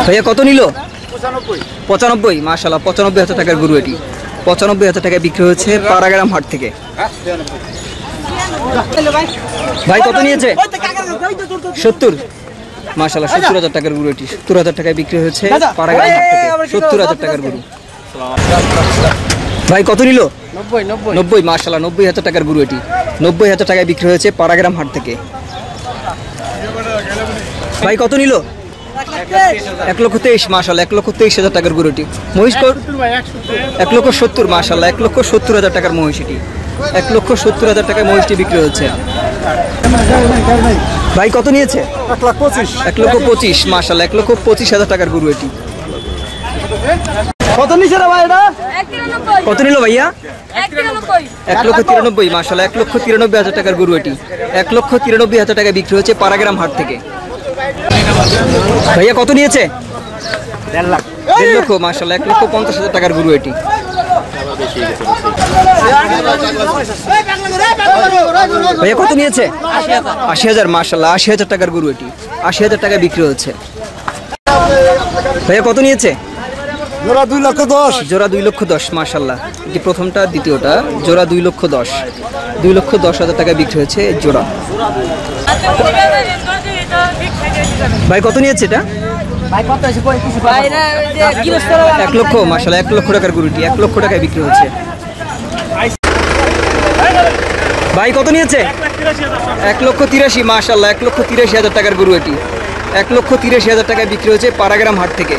ভাইয়া কত নিল? 95। মাশাআল্লাহ 95,000 টাকার গরু এটি। 95,000 টাকায় বিক্রি হচ্ছে পাড়াগ্রাম হাট থেকে। ভাই কত নিয়েছে? 70। মাশাআল্লাহ 70,000 টাকার গরু এটি। 70,000 টাকায় বিক্রি হচ্ছে পাড়াগ্রাম হাট থেকে। 70,000 টাকার গরু। ভাই কত নিল? 90। মাশাআল্লাহ 90,000 টাকার গরু এটি। 90,000 টাকায় বিক্রি হয়েছে পাড়াগ্রাম হাট থেকে। ভাই কত নিল? 1,23,000। মাশাআল্লাহ 1,23,000 টাকার গরু এটি। মহিষ 1,70,000। মাশাআল্লাহ 1,70,000 টাকার মহিষ এটি। 1,70,000 টাকায় মহিষটি বিক্রি হচ্ছে। ভাই কত নিয়েছে? 1,25,000। মাশাআল্লাহ 1,25,000 টাকার গরু এটি। কত নিছে রে ভাই এটা? কত নিল ভাইয়া? 1,93,000। মাশাআল্লাহ 1,93,000 টাকার গরু এটি। 1,93,000 টাকায় বিক্রি হচ্ছে পাড়াগ্রাম হাট থেকে। ভাইয়া কত নিয়েছে? 1.5 লক্ষ। মাশাআল্লাহ 1,50,000 টাকার গরু এটি। ভাইয়া কত নিয়েছে? 80,000। মাশাআল্লাহ 80,000 টাকার গরু এটি। 80,000 টাকায় বিক্রি হচ্ছে। ভাইয়া কত নিয়েছে? জোড়া 2,10,000। জোড়া 2,10,000। মাশাআল্লাহ এটি প্রথমটা, দ্বিতীয়টা জোড়া 2,10,000। 2,10,000 টাকায় বিক্রি হচ্ছে জোড়া। ভাই কত নিয়েছে এটা? 1 লক্ষ। মাশাআল্লাহ 1 লক্ষ টাকার গরুটি 1 লক্ষ টাকায় বিক্রি হচ্ছে। ভাই কত নিয়েছে? 1,83,000। মাশাআল্লাহ 1,83,000 টাকার গরু এটি। 1,83,000 টাকায় বিক্রি হচ্ছে পাড়াগ্রাম হাট থেকে।